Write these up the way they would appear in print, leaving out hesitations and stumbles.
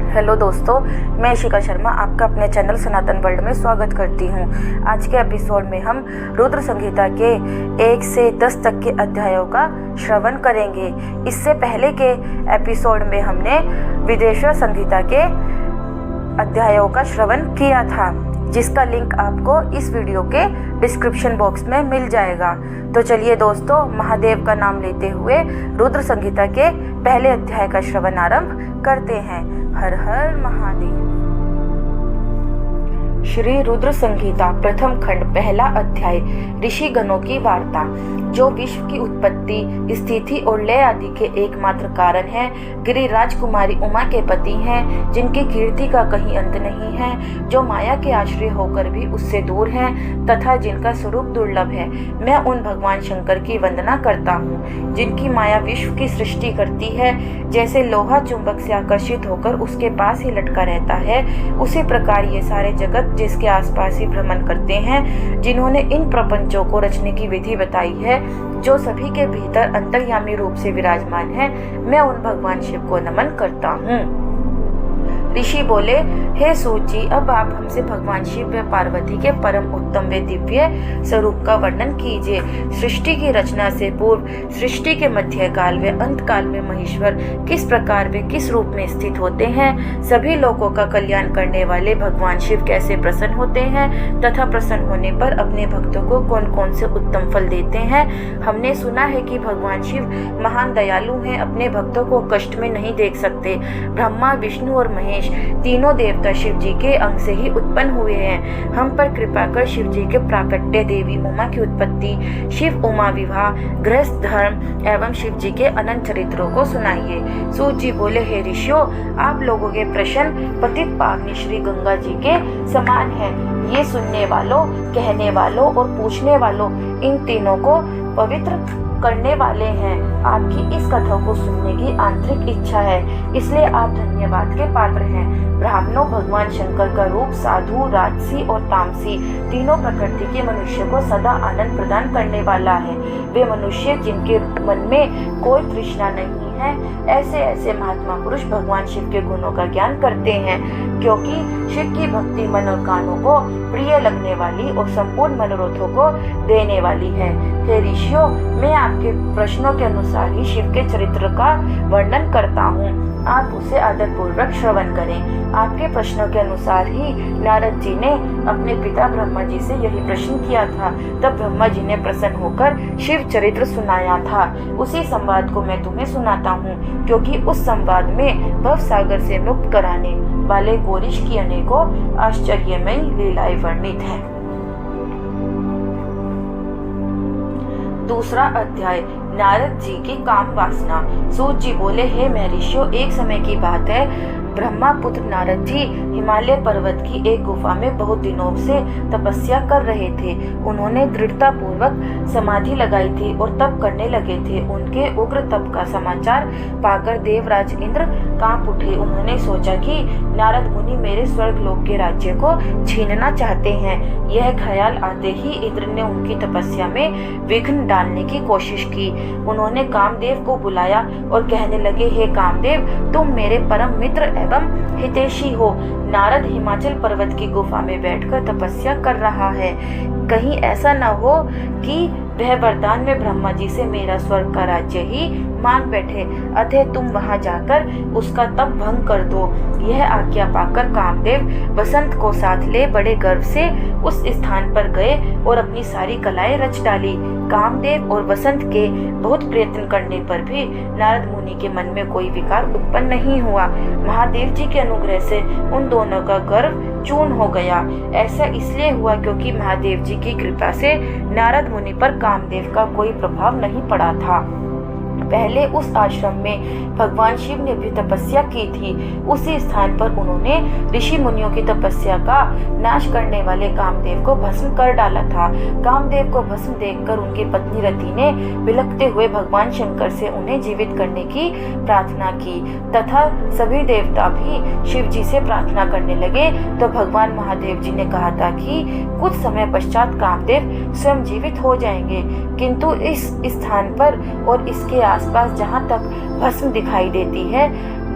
Hello दोस्तों, मैं इशिका शर्मा आपका अपने चैनल सनातन वर्ल्ड में स्वागत करती हूँ। आज के एपिसोड में हम रुद्र संहिता के 1 से 10 तक के अध्यायों का श्रवण करेंगे। इससे पहले के एपिसोड में हमने विदेश्वर संहिता के अध्यायों का श्रवण किया था, जिसका लिंक आपको इस वीडियो के डिस्क्रिप्शन बॉक्स में मिल जाएगा। तो चलिए दोस्तों, महादेव का नाम लेते हुए रुद्र संहिता के पहले अध्याय का श्रवण आरंभ करते हैं। हर हर महादेव। श्री रुद्र संहिता प्रथम खंड पहला अध्याय ऋषि गणों की वार्ता। जो विश्व की उत्पत्ति, स्थिति और लय आदि के एकमात्र कारण है, गिरिराज कुमारी उमा के पति हैं, जिनकी कीर्ति का कहीं अंत नहीं है, जो माया के आश्रय होकर भी उससे दूर हैं तथा जिनका स्वरूप दुर्लभ है। मैं उन भगवान शंकर की वंदना करता हूँ, जिनकी माया विश्व की सृष्टि करती है। जैसे लोहा चुंबक से आकर्षित होकर उसके पास ही लटका रहता है, उसी प्रकार ये सारे जगत जिसके आसपास ही भ्रमण करते हैं। जिन्होंने इन प्रपंचों को रचने की विधि बताई है, जो सभी के भीतर अंतर्यामी रूप से विराजमान है, मैं उन भगवान शिव को नमन करता हूँ। ऋषि बोले, हे सूत जी, अब आप हमसे भगवान शिव व पार्वती के परम उत्तम व दिव्य स्वरूप का वर्णन कीजिए। सृष्टि की रचना से पूर्व, सृष्टि के मध्य काल व अंत काल में महेश्वर किस प्रकार वे किस रूप में स्थित होते हैं, सभी लोगों का कल्याण करने वाले भगवान शिव कैसे प्रसन्न होते हैं तथा प्रसन्न होने पर अपने भक्तों को कौन कौन से उत्तम फल देते हैं। हमने सुना है कि भगवान शिव महान दयालु हैं, अपने भक्तों को कष्ट में नहीं देख सकते। ब्रह्मा, विष्णु और महेश तीनों देवता शिव जी के अंग से ही उत्पन्न हुए हैं। हम पर कृपा कर शिव जी के प्राकट्य, देवी उमा की उत्पत्ति, शिव उमा विवाह, गृहस्थ धर्म एवं शिव जी के अनंत चरित्रों को सुनाइए। सूत जी बोले, हे ऋषियों, आप लोगों के प्रश्न पतित पावनी श्री गंगा जी के समान है। ये सुनने वालों, कहने वालों और पूछने वालों, इन तीनों को पवित्र करने वाले हैं। आपकी इस कथा को सुनने की आंतरिक इच्छा है, इसलिए आप धन्यवाद के पात्र हैं। ब्राह्मणों, भगवान शंकर का रूप साधु, राजसी और तामसी तीनों प्रकृति के मनुष्य को सदा आनंद प्रदान करने वाला है। वे मनुष्य जिनके मन में कोई तृष्णा नहीं है, ऐसे ऐसे महात्मा पुरुष भगवान शिव के गुणों का ज्ञान करते हैं, क्योंकि शिव की भक्ति मन और कानों को प्रिय लगने वाली और संपूर्ण मनोरथों को देने वाली है। हे ऋषियों, मैं आपके प्रश्नों के अनुसार ही शिव के चरित्र का वर्णन करता हूँ, आप उसे आदर पूर्वक श्रवण करें। आपके प्रश्नों के अनुसार ही नारद जी ने अपने पिता ब्रह्मा जी से यही प्रश्न किया था। तब ब्रह्मा जी ने प्रसन्न होकर शिव चरित्र सुनाया था। उसी संवाद को मैं तुम्हें सुनाता हूँ, क्योंकि उस संवाद में भव सागर से मुक्त कराने वाले गौरीश की अनेकों आश्चर्यमय लीलाएं वर्णित है। दूसरा अध्याय, नारद जी की काम वासना। सूत जी बोले, हे महर्षियों, एक समय की बात है, ब्रह्मा पुत्र नारद जी हिमालय पर्वत की एक गुफा में बहुत दिनों से तपस्या कर रहे थे। उन्होंने दृढ़ता पूर्वक समाधि लगाई थी और तप करने लगे थे। उनके उग्र तप का समाचार पाकर देवराज इंद्र कांप उठे। उन्होंने सोचा कि नारद मुनि मेरे स्वर्गलोक के राज्य को छीनना चाहते हैं। यह ख्याल आते ही इंद्र ने उनकी तपस्या में विघ्न डालने की कोशिश की। उन्होंने कामदेव को बुलाया और कहने लगे, हे कामदेव, तुम मेरे परम मित्र एवं हितैषी हो। नारद हिमाचल पर्वत की गुफा में बैठकर तपस्या कर रहा है। कहीं ऐसा न हो कि वह वरदान में ब्रह्मा जी से मेरा स्वर्ग का राज्य ही मांग बैठे, अतः तुम वहां जाकर उसका तप भंग कर दो। यह आज्ञा पाकर कामदेव वसंत को साथ ले बड़े गर्व से उस स्थान पर गए और अपनी सारी कलाएं रच डाली। कामदेव और वसंत के बहुत प्रयत्न करने पर भी नारद मुनि के मन में कोई विकार उत्पन्न नहीं हुआ। महादेव जी के अनुग्रह से उन दोनों का गर्व चूर्ण हो गया। ऐसा इसलिए हुआ क्योंकि महादेव जी की कृपा से नारद मुनि पर कामदेव का कोई प्रभाव नहीं पड़ा था। पहले उस आश्रम में भगवान शिव ने भी तपस्या की थी। उसी स्थान पर उन्होंने ऋषि मुनियों की तपस्या का नाश करने वाले कामदेव को भस्म कर डाला था। कामदेव को भस्म देखकर उनकी पत्नी रति ने बिलखते हुए भगवान शंकर से उन्हें जीवित करने की प्रार्थना की तथा सभी देवता भी शिव जी से प्रार्थना करने लगे। तो भगवान महादेव जी ने कहा था कि कुछ समय पश्चात कामदेव स्वयं जीवित हो जाएंगे, किंतु इस स्थान पर और इसके आसपास जहाँ तक भस्म दिखाई देती है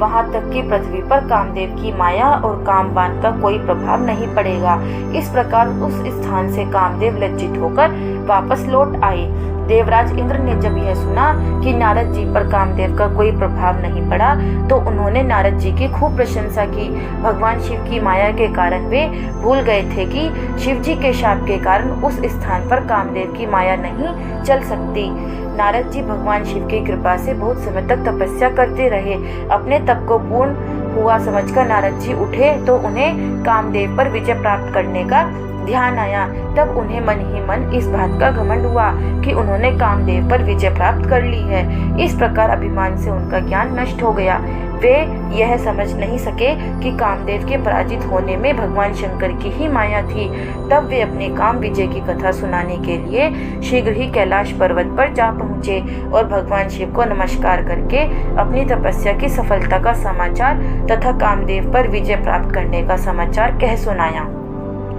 वहां तक कि पृथ्वी पर कामदेव की माया और कामबान का कोई प्रभाव नहीं पड़ेगा। इस प्रकार उस स्थान से कामदेव लज्जित होकर वापस लौट आए। देवराज इंद्र ने जब यह सुना कि नारद जी पर कामदेव का कोई प्रभाव नहीं पड़ा तो उन्होंने नारद जी की खूब प्रशंसा की। भगवान शिव की माया के कारण वे भूल गए थे कि शिव जी के शाप के कारण उस स्थान पर कामदेव की माया नहीं चल सकती। नारद जी भगवान शिव की कृपा से बहुत समय तक तपस्या करते रहे। अपने तप को पूर्ण हुआ समझकर नारद जी उठे तो उन्हें कामदेव पर विजय प्राप्त करने का ध्यान आया। तब उन्हें मन ही मन इस बात का घमंड हुआ कि उन्होंने कामदेव पर विजय प्राप्त कर ली है। इस प्रकार अभिमान से उनका ज्ञान नष्ट हो गया। वे यह समझ नहीं सके कि कामदेव के पराजित होने में भगवान शंकर की ही माया थी। तब वे अपने काम विजय की कथा सुनाने के लिए शीघ्र ही कैलाश पर्वत पर जा पहुँचे और भगवान शिव को नमस्कार करके अपनी तपस्या की सफलता का समाचार तथा कामदेव पर विजय प्राप्त करने का समाचार कह सुनाया।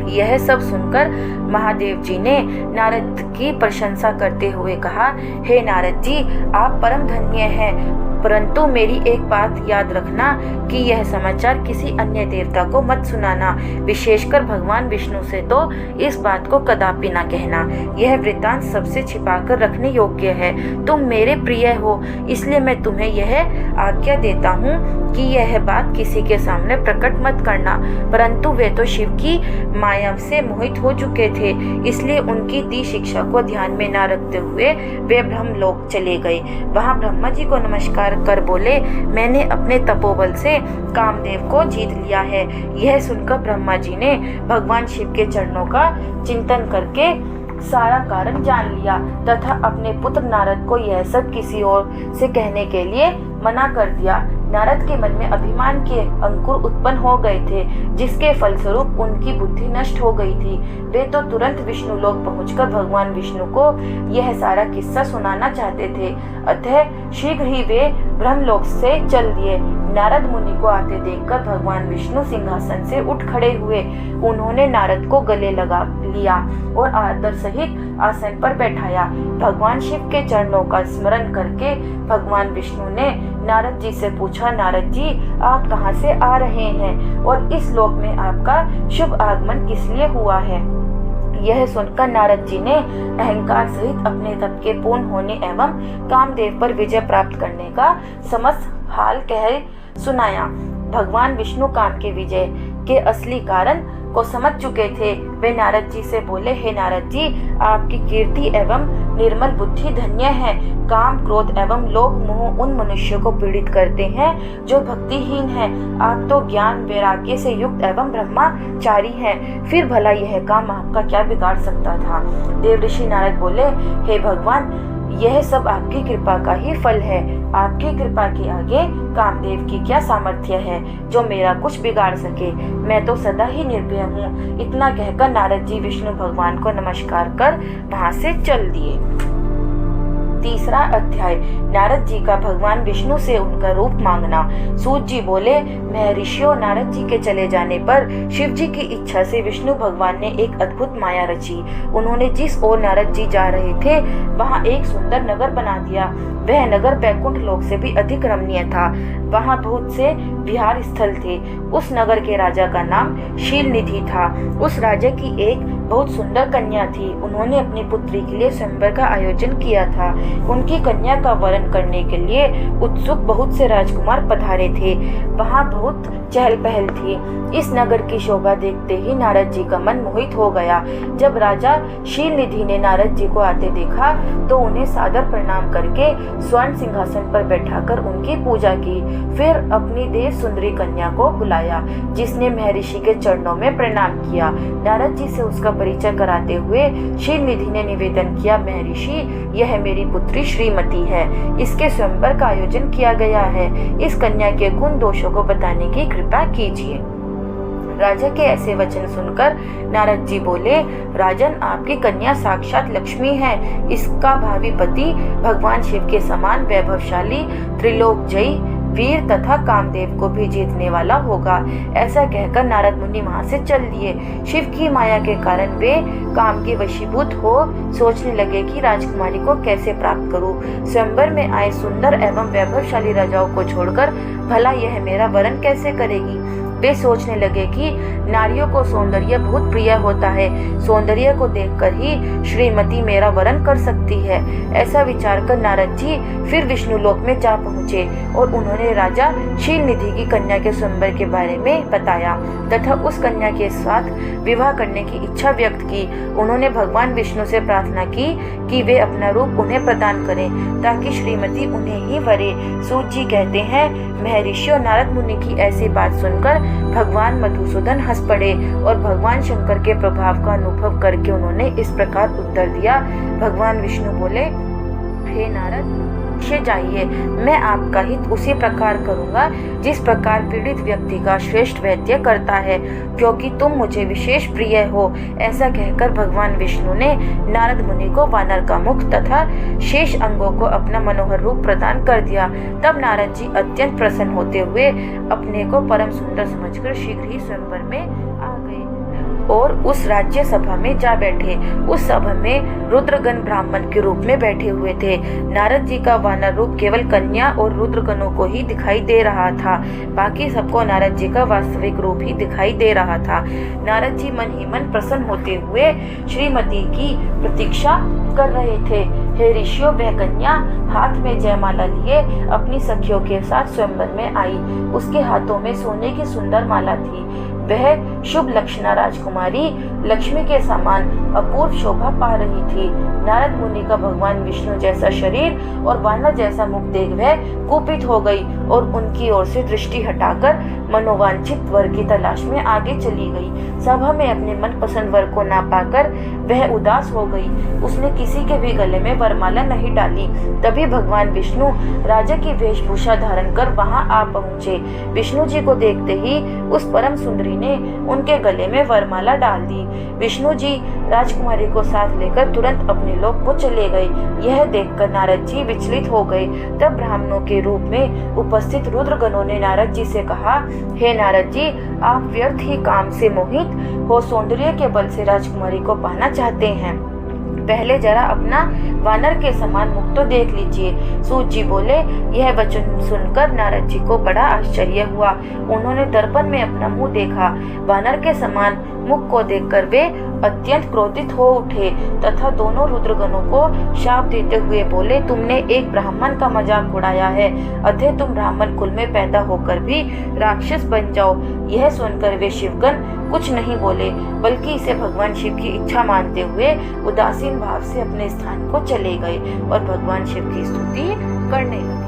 यह सब सुनकर महादेव जी ने नारद की प्रशंसा करते हुए कहा, हे नारद जी, आप परम धन्य हैं, परंतु मेरी एक बात याद रखना कि यह समाचार किसी अन्य देवता को मत सुनाना, विशेषकर भगवान विष्णु से तो इस बात को कदापि न कहना। यह वृत्तांत सबसे छिपाकर रखने योग्य है। तुम मेरे प्रिय हो, इसलिए मैं तुम्हें यह आज्ञा देता हूँ कि यह बात किसी के सामने प्रकट मत करना। परंतु वे तो शिव की माया से मोहित हो चुके थे, इसलिए उनकी दी शिक्षा को ध्यान में न रखते हुए वे ब्रह्मलोक चले गए। वहां ब्रह्मा जी को नमस्कार कर बोले, मैंने अपने तपोबल से कामदेव को जीत लिया है। यह सुनकर ब्रह्मा जी ने भगवान शिव के चरणों का चिंतन करके सारा कारण जान लिया तथा अपने पुत्र नारद को यह सब किसी और से कहने के लिए मना कर दिया। नारद के मन में अभिमान के अंकुर उत्पन्न हो गए थे, जिसके फलस्वरूप उनकी बुद्धि नष्ट हो गई थी। वे तो तुरंत विष्णु लोक पहुंचकर भगवान विष्णु को यह सारा किस्सा सुनाना चाहते थे। अतः शीघ्र ही वे ब्रह्मलोक से चल दिए। नारद मुनि को आते देखकर भगवान विष्णु सिंहासन से उठ खड़े हुए। उन्होंने नारद को गले लगा लिया और आदर सहित आसन पर बैठाया। भगवान शिव के चरणों का स्मरण करके भगवान विष्णु ने नारद जी से पूछा, नारद जी, आप कहाँ से आ रहे हैं और इस लोक में आपका शुभ आगमन किस लिए हुआ है? यह सुनकर नारद जी ने अहंकार सहित अपने तप के पूर्ण होने एवं कामदेव पर विजय प्राप्त करने का समस्त हाल कह सुनाया। भगवान विष्णु काम के विजय के असली कारण को समझ चुके थे। वे नारद जी से बोले, हे नारद जी, आपकी कीर्ति एवं निर्मल बुद्धि धन्य है। काम, क्रोध एवं लोभ मोह उन मनुष्यों को पीड़ित करते हैं जो भक्तिहीन हैं। आप तो ज्ञान वैराग्य से युक्त एवं ब्रह्मचारी हैं, फिर भला यह काम आपका क्या बिगाड़ सकता था? देव ऋषि नारद बोले, हे भगवान, यह सब आपकी कृपा का ही फल है। आपकी कृपा के आगे कामदेव की क्या सामर्थ्य है जो मेरा कुछ बिगाड़ सके? मैं तो सदा ही निर्भय हूँ। इतना कहकर नारद जी विष्णु भगवान को नमस्कार कर वहां से चल दिए। तीसरा अध्याय, नारद जी का भगवान विष्णु से उनका रूप मांगना। सूत जी बोले, महर्षियों, नारद जी के चले जाने पर शिव जी की इच्छा से विष्णु भगवान ने एक अद्भुत माया रची। उन्होंने जिस ओर नारद जी जा रहे थे वहां एक सुंदर नगर बना दिया। वह नगर बैकुंठ लोक से भी अधिक रमणीय था। वहां बहुत से विहार स्थल थे। उस नगर के राजा का नाम शीलनिधि था। उस राजा की एक बहुत सुंदर कन्या थी। उन्होंने अपनी पुत्री के लिए स्वयंवर का आयोजन किया था। उनकी कन्या का वरण करने के लिए उत्सुक बहुत से राजकुमार पधारे थे। वहां बहुत चहल पहल थी। इस नगर की शोभा देखते ही नारद जी का मन मोहित हो गया। जब राजा शीलनिधि ने नारद जी को आते देखा तो उन्हें सादर प्रणाम करके स्वर्ण सिंहासन पर बैठाकर उनकी पूजा की। फिर अपनी देव सुंदरी कन्या को बुलाया, जिसने महर्षि के चरणों में प्रणाम किया। नारद जी से उसका परिचय कराते हुए शीलनिधि ने निवेदन किया, महर्षि, यह मेरी पुत्री श्रीमती है। इसके स्वयंवर का आयोजन किया गया है। इस कन्या के गुण दोषों को बताने की कृपा कीजिए। राजा के ऐसे वचन सुनकर नारद जी बोले, राजन, आपकी कन्या साक्षात लक्ष्मी है। इसका भावी पति भगवान शिव के समान वैभवशाली, त्रिलोक जयी, वीर तथा कामदेव को भी जीतने वाला होगा। ऐसा कहकर नारद मुनि वहां से चल दिए। शिव की माया के कारण वे काम के वशीभूत हो सोचने लगे कि राजकुमारी को कैसे प्राप्त करूं। स्वयंवर में आए सुंदर एवं वैभवशाली राजाओं को छोड़कर भला यह मेरा वरण कैसे करेगी। वे सोचने लगे कि नारियों को सौंदर्य बहुत प्रिय होता है, सौंदर्य को देखकर ही श्रीमती मेरा वरण कर सकती है। ऐसा विचार कर नारद जी फिर विष्णु लोक में जा पहुँचे और उन्होंने राजा शीलनिधि की कन्या के स्वयंवर के बारे में बताया तथा उस कन्या के साथ विवाह करने की इच्छा व्यक्त की। उन्होंने भगवान विष्णु से प्रार्थना की कि वे अपना रूप उन्हें प्रदान करें ताकि श्रीमती उन्हें ही वरे। सूत जी कहते हैं, महर्षि और नारद मुनि की ऐसी बात सुनकर भगवान मधुसूदन हंस पड़े और भगवान शंकर के प्रभाव का अनुभव करके उन्होंने इस प्रकार उत्तर दिया। भगवान विष्णु बोले, हे नारद, जाइए, मैं आपका हित उसी प्रकार करूंगा जिस प्रकार पीड़ित व्यक्ति का श्रेष्ठ वैद्य करता है, क्योंकि तुम मुझे विशेष प्रिय हो। ऐसा कहकर भगवान विष्णु ने नारद मुनि को वानर का मुख तथा शेष अंगों को अपना मनोहर रूप प्रदान कर दिया। तब नारद जी अत्यंत प्रसन्न होते हुए अपने को परम सुंदर समझकर शीघ्र ही स्वयंवर में आ गए और उस राज्य सभा में जा बैठे। उस सभा में रुद्रगण ब्राह्मण के रूप में बैठे हुए थे। नारद जी का वानर रूप केवल कन्या और रुद्रगणों को ही दिखाई दे रहा था, बाकी सबको नारद जी का वास्तविक रूप ही दिखाई दे रहा था। नारद जी मन ही मन प्रसन्न होते हुए श्रीमती की प्रतीक्षा कर रहे थे। हे ऋषियों, वह कन्या हाथ में जयमाला लिए अपनी सखियों के साथ स्वयंवर में आई। उसके हाथों में सोने की सुंदर माला थी। वह शुभ लक्षणा राजकुमारी लक्ष्मी के समान अपूर्व शोभा पा रही थी। नारद मुनि का भगवान विष्णु जैसा शरीर और वानर जैसा मुख देख वह कुपित हो गई और उनकी ओर से दृष्टि हटाकर मनोवांछित वर की तलाश में आगे चली गई। सभा में अपने मनपसंद वर को ना पाकर वह उदास हो गई। उसने किसी के भी गले में वरमाला नहीं डाली। तभी भगवान विष्णु राजा की वेशभूषा धारण कर वहां आ पहुंचे। विष्णु जी को देखते ही उस परम सुंदरी ने उनके गले में वरमाला डाल दी। विष्णु जी राजकुमारी को साथ लेकर तुरंत अपने लोक को चले गए। यह देखकर नारद जी विचलित हो गए। तब ब्राह्मणों के रूप में उपस्थित रुद्रगणों ने नारद जी से कहा, हे नारद जी, आप व्यर्थ ही काम से मोहित हो सौंदर्य के बल से राजकुमारी को पाना चाहते हैं। पहले जरा अपना वानर के समान मुख तो देख लीजिए। सूत जी बोले। यह वचन सुनकर नारद जी को बड़ा आश्चर्य हुआ। उन्होंने दर्पण में अपना मुंह देखा। वानर के समान मुख को देखकर वे अत्यंत क्रोधित हो उठे तथा दोनों रुद्रगणों को शाप देते हुए बोले, तुमने एक ब्राह्मण का मजाक उड़ाया है, अतः तुम ब्राह्मण कुल में पैदा होकर भी राक्षस बन जाओ। यह सुनकर वे शिवगण कुछ नहीं बोले, बल्कि इसे भगवान शिव की इच्छा मानते हुए उदासीन भाव से अपने स्थान को चले गए और भगवान शिव की स्तुति करने लगे।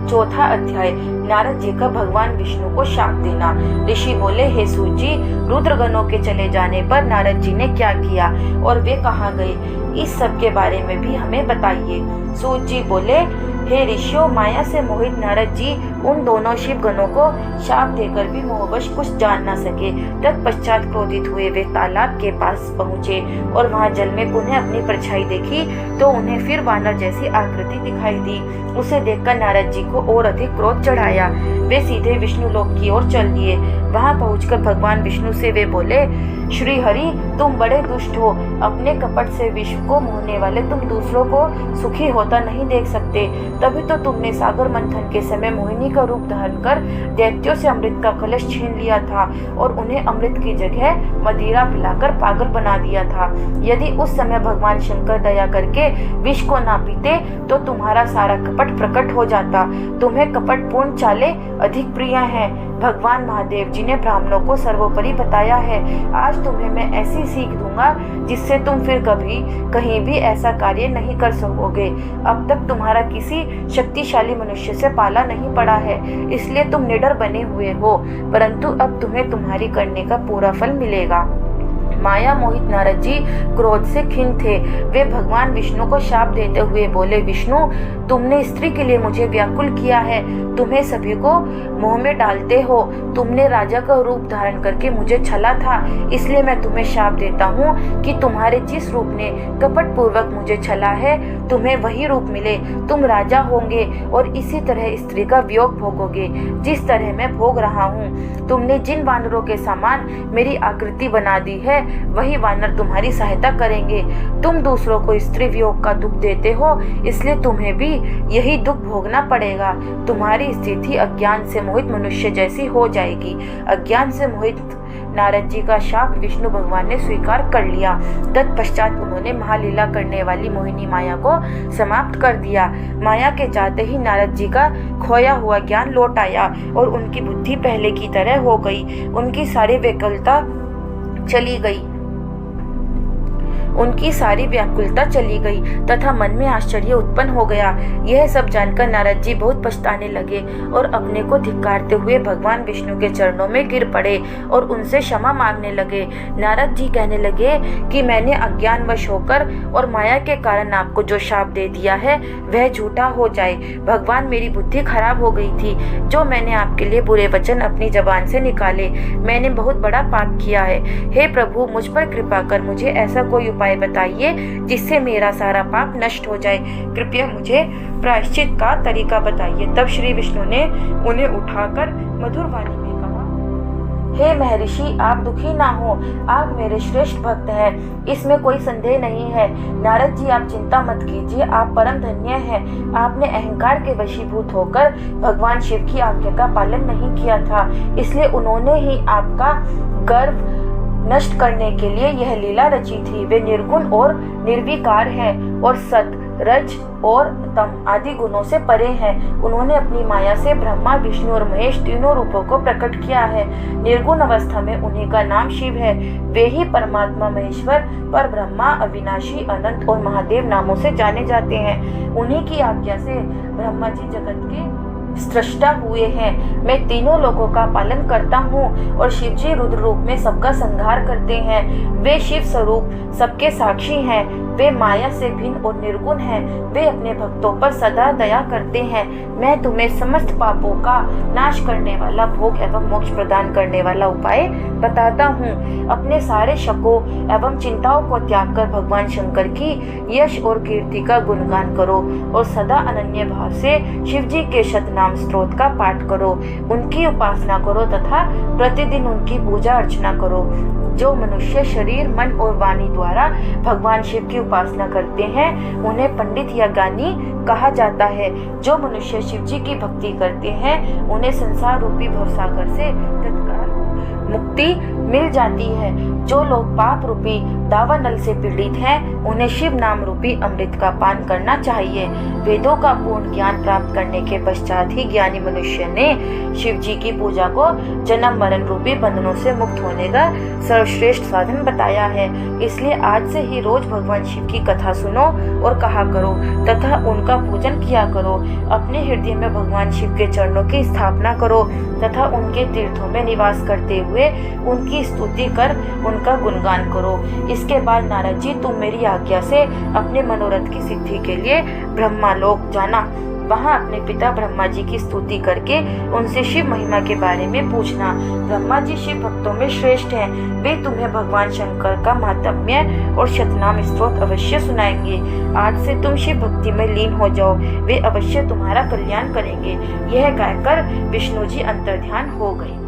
चौथा अध्याय, नारद जी का भगवान विष्णु को शाप देना। ऋषि बोले, हे सूत जी, रुद्रगणों के चले जाने पर नारद जी ने क्या किया और वे कहाँ गए, इस सब के बारे में भी हमें बताइए। सूत जी बोले, हे ऋषियों, माया से मोहित नारद जी उन दोनों शिव गणों को शाप देकर भी मोहवश कुछ जान न सके। तत्पश्चात क्रोधित हुए वे तालाब के पास पहुँचे और वहां जल में पुनः अपनी परछाई देखी तो उन्हें फिर वानर जैसी आकृति दिखाई दी। उसे देखकर नारद जी को और अधिक क्रोध चढ़ाया। वे सीधे विष्णु लोक की ओर चल दिए। वहां पहुंचकर भगवान विष्णु से वे बोले, श्री हरि, तुम बड़े दुष्ट हो। अपने कपट से विश्व को मोहने वाले तुम दूसरों को सुखी होता नहीं देख सकते। तभी तो तुमने सागर मंथन के समय मोहिनी का रूप धारण कर दैत्यों से अमृत का कलश छीन लिया था और उन्हें अमृत की जगह मदिरा पिलाकर पागल बना दिया था। यदि उस समय भगवान शंकर दया करके विष को ना पीते तो तुम्हारा सारा कपट प्रकट हो जाता। तुम्हें कपट पूर्ण चालें अधिक प्रिय हैं। भगवान महादेव जी ने ब्राह्मणों को सर्वोपरि बताया है। आज तुम्हें मैं ऐसी सीख दूंगा जिससे तुम फिर कभी कहीं भी ऐसा कार्य नहीं कर सकोगे। अब तक तुम्हारा किसी शक्तिशाली मनुष्य से पाला नहीं पड़ा है, इसलिए तुम निडर बने हुए हो, परंतु अब तुम्हें तुम्हारी करने का पूरा फल मिलेगा। माया मोहित नारद जी क्रोध से खिन्न थे। वे भगवान विष्णु को शाप देते हुए बोले, विष्णु, तुमने स्त्री के लिए मुझे व्याकुल किया है, तुम्हें सभी को मोह में डालते हो। तुमने राजा का रूप धारण करके मुझे छला था, इसलिए मैं तुम्हें शाप देता हूँ कि तुम्हारे जिस रूप ने कपट पूर्वक मुझे छला है, तुम्हें वही रूप मिले। तुम राजा होंगे और इसी तरह स्त्री का वियोग भोगोगे जिस तरह मैं भोग रहा हूँ। तुमने जिन वानरों के समान मेरी आकृति बना दी है, वही वानर तुम्हारी सहायता करेंगे। तुम दूसरों को स्त्री वियोग का दुख देते हो, इसलिए तुम्हें भी यही दुख भोगना पड़ेगा। तुम्हारी स्थिति अज्ञान से मोहित मनुष्य जैसी हो जाएगी। अज्ञान से मोहित नारद जी का शाप विष्णु भगवान ने स्वीकार कर लिया। तत्पश्चात उन्होंने महालीला करने वाली मोहिनी माया को समाप्त कर दिया। माया के जाते ही नारद जी का खोया हुआ ज्ञान लौट आया और उनकी बुद्धि पहले की तरह हो गई। उनकी सारी व्याकुलता चली गई तथा मन में आश्चर्य उत्पन्न हो गया। यह सब जानकर नारद जी बहुत पछताने लगे और अपने को धिक्कारते हुए भगवान विष्णु के चरणों में गिर पड़े और उनसे क्षमा मांगने लगे। नारद जी कहने लगे कि मैंने अज्ञानवश होकर और माया के कारण आपको जो शाप दे दिया है वह झूठा हो जाए। भगवान, मेरी बुद्धि खराब हो गई थी, जो मैंने आपके लिए बुरे वचन अपनी जबान से निकाले। मैंने बहुत बड़ा पाप किया है। हे प्रभु, मुझ पर कृपा कर मुझे ऐसा कोई उपाय बताइए जिससे मेरा सारा पाप नष्ट हो जाए। कृपया मुझे प्रायश्चित का तरीका बताइए। तब श्री विष्णु ने उन्हें उठाकर मधुर वाणी में कहा, हे महर्षि, आप दुखी ना हो, आप मेरे श्रेष्ठ भक्त हैं, इसमें कोई संदेह नहीं है। नारद जी, आप चिंता मत कीजिए, आप परम धन्य हैं। आपने अहंकार के वशीभूत होकर भगवान शिव की आज्ञा का पालन नहीं किया था, इसलिए उन्होंने ही आपका गर्व नष्ट करने के लिए यह लीला रची थी। वे निर्गुण और निर्विकार हैं और सत, रज और तम आदि गुणों से परे हैं। उन्होंने अपनी माया से ब्रह्मा, विष्णु और महेश तीनों रूपों को प्रकट किया है। निर्गुण अवस्था में उन्हीं का नाम शिव है। वे ही परमात्मा, महेश्वर, पर ब्रह्मा, अविनाशी, अनंत और महादेव नामों से जाने जाते हैं। उन्हीं की आज्ञा से ब्रह्मा जी जगत के सृष्टा हुए हैं। मैं तीनों लोगों का पालन करता हूँ और शिव जी रुद्र रूप में सबका संहार करते हैं। वे शिव स्वरूप सबके साक्षी हैं। वे माया से भिन्न और निर्गुण हैं। वे अपने भक्तों पर सदा दया करते हैं। मैं तुम्हें समस्त पापों का नाश करने वाला, भोग एवं मोक्ष प्रदान करने वाला उपाय बताता हूँ। अपने सारे शकों एवं चिंताओं को त्याग कर भगवान शंकर की यश और कीर्ति का गुणगान करो और सदा अनन्य भाव से शिव जी के शतनाम स्तोत्र का पाठ करो। उनकी उपासना करो तथा प्रतिदिन उनकी पूजा अर्चना करो। जो मनुष्य शरीर, मन और वाणी द्वारा भगवान शिव की उपासना करते हैं, उन्हें पंडित या ज्ञानी कहा जाता है। जो मनुष्य शिव जी की भक्ति करते हैं, उन्हें संसार रूपी भवसागर से तत्काल मुक्ति मिल जाती है। जो लोग पाप रूपी दावानल से पीड़ित हैं, उन्हें शिव नाम रूपी अमृत का पान करना चाहिए। वेदों का पूर्ण ज्ञान प्राप्त करने के पश्चात ही ज्ञानी मनुष्य ने शिव जी की पूजा को जन्म मरण रूपी बंधनों से मुक्त होने का सर्वश्रेष्ठ साधन बताया है। इसलिए आज से ही रोज भगवान शिव की कथा सुनो और कहा करो तथा उनका पूजन किया करो। अपने हृदय में भगवान शिव के चरणों की स्थापना करो तथा उनके तीर्थों में निवास करते हुए उनकी स्तुति कर उनका गुणगान करो। इसके बाद नारद जी, तुम मेरी आज्ञा से अपने मनोरथ की सिद्धि के लिए ब्रह्मालोक जाना। वहाँ अपने पिता ब्रह्मा जी की स्तुति करके उनसे शिव महिमा के बारे में पूछना। ब्रह्मा जी शिव भक्तों में श्रेष्ठ हैं। वे तुम्हें भगवान शंकर का महात्म्य और शतनाम स्तोत्र अवश्य सुनाएंगे। आज से तुम शिव भक्ति में लीन हो जाओ, वे अवश्य तुम्हारा कल्याण करेंगे। यह कहकर विष्णु जी अंतर्ध्यान हो गए।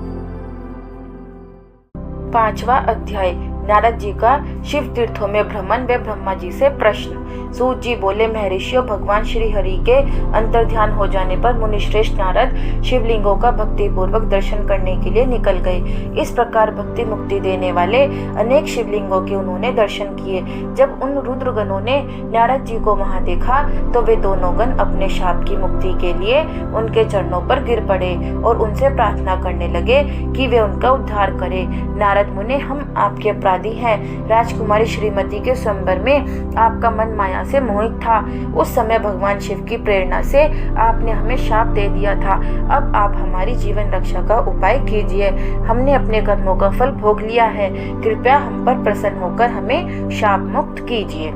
5वां अध्याय, नारद जी का शिव तीर्थों में भ्रमण व ब्रह्मा जी से प्रश्न। सूत जी बोले, महर्षियों, भगवान श्री हरि के अंतर्ध्यान हो जाने पर मुनिश्रेष्ठ नारद शिवलिंगों का भक्ति पूर्वक दर्शन करने के लिए निकल गए। इस प्रकार भक्ति मुक्ति देने वाले अनेक शिवलिंगों के उन्होंने दर्शन किए। जब उन रुद्रगणों ने नारद जी को वहां देखा तो वे दोनों गण अपने शाप की मुक्ति के लिए उनके चरणों पर गिर पड़े और उनसे प्रार्थना करने लगे कि वे उनका उद्धार करें। नारद मुने, हम आपके अपराधी हैं। राजकुमारी श्रीमती के स्वयंवर में आपका मन माया से मोहित था। उस समय भगवान शिव की प्रेरणा से आपने हमें शाप दे दिया था। अब आप हमारी जीवन रक्षा का उपाय कीजिए। हमने अपने कर्मों का फल भोग लिया है। कृपया हम पर प्रसन्न होकर हमें शाप मुक्त कीजिए।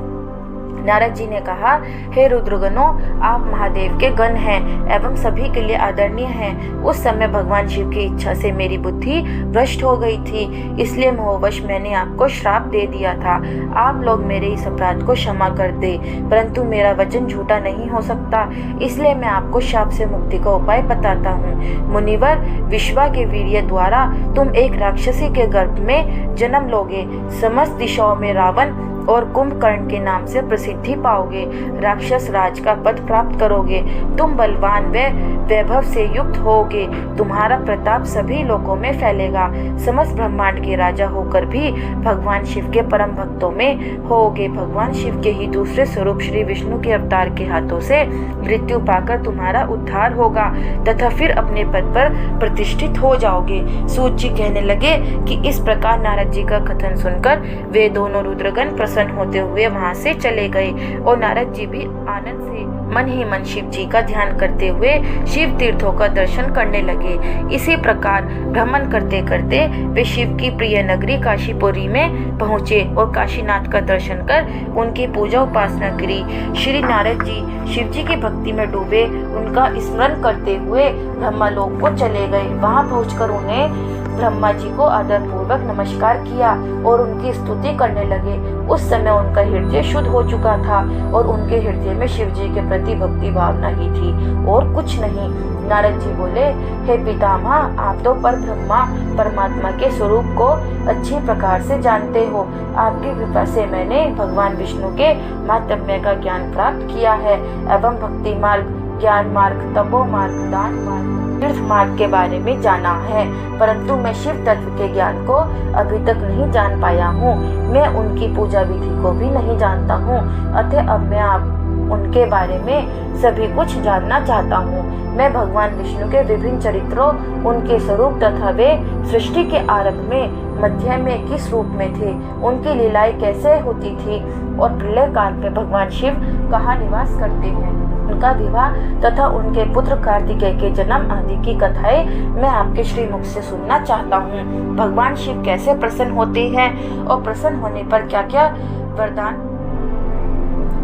नारद जी ने कहा, हे रुद्रगणों, आप महादेव के गण हैं एवं सभी के लिए आदरणीय हैं। उस समय भगवान शिव की इच्छा से मेरी बुद्धि भ्रष्ट हो गई थी, इसलिए मोहवश मैंने आपको श्राप दे दिया था। आप लोग मेरे इस अपराध को क्षमा कर दे, परंतु मेरा वचन झूठा नहीं हो सकता, इसलिए मैं आपको शाप से मुक्ति का उपाय बताता हूँ। मुनिवर, विश्वा के वीर्य द्वारा तुम एक राक्षसी के गर्भ में जन्म लोगे। समस्त दिशाओं में रावण और कुंभकर्ण के नाम से प्रसिद्धि पाओगे। राक्षस राज का पद प्राप्त करोगे। तुम बलवान व वैभव से युक्त होगे। तुम्हारा प्रताप सभी लोकों में फैलेगा। समस्त ब्रह्मांड के राजा होकर भी भगवान शिव के परम भक्तों में होगे। भगवान शिव के ही दूसरे स्वरूप श्री विष्णु के अवतार के हाथों से मृत्यु पाकर तुम्हारा उद्धार होगा तथा फिर अपने पद पर प्रतिष्ठित हो जाओगे। सूत जी कहने लगे कि इस प्रकार नारद जी का कथन सुनकर वे दोनों रुद्रगण प्रसन्न होते हुए वहां से चले गए और नारद जी भी आनंद से मन ही मन शिव जी का ध्यान करते हुए शिव तीर्थों का दर्शन करने लगे। इसी प्रकार भ्रमण करते करते वे शिव की प्रिय नगरी काशीपुरी में पहुँचे और काशीनाथ का दर्शन कर उनकी पूजा उपासना करी। श्री नारद जी शिव जी की भक्ति में डूबे उनका स्मरण करते हुए ब्रह्मलोक को चले गए। वहां पहुंचकर उन्हें ब्रह्मा जी को आदर पूर्वक नमस्कार किया और उनकी स्तुति करने लगे। उस समय उनका हृदय शुद्ध हो चुका था और उनके हृदय में शिव जी के प्रति भक्ति भावना ही थी और कुछ नहीं। नारद जी बोले, हे पितामह, आप तो पर ब्रह्मा परमात्मा के स्वरूप को अच्छी प्रकार से जानते हो। आपकी कृपा से मैंने भगवान विष्णु के महात्म्य का ज्ञान प्राप्त किया है एवं भक्ति मार्ग, ज्ञान मार्ग, तपो मार्ग, दान मार्ग, तीर्थ मार्ग के बारे में जाना है, परंतु मैं शिव तत्व के ज्ञान को अभी तक नहीं जान पाया हूँ। मैं उनकी पूजा विधि को भी नहीं जानता हूँ। अतः अब मैं आप उनके बारे में सभी कुछ जानना चाहता हूँ। मैं भगवान विष्णु के विभिन्न चरित्रों, उनके स्वरूप तथा वे सृष्टि के आरंभ में, मध्य में किस रूप में थे, उनकी लीलाएं कैसे होती थी और प्रलय काल में भगवान शिव कहाँ निवास करते हैं, उनका विवाह तथा उनके पुत्र कार्तिकेय के जन्म आदि की कथाएं मैं आपके श्रीमुख से सुनना चाहता हूँ। भगवान शिव कैसे प्रसन्न होते हैं और प्रसन्न होने पर क्या क्या वरदान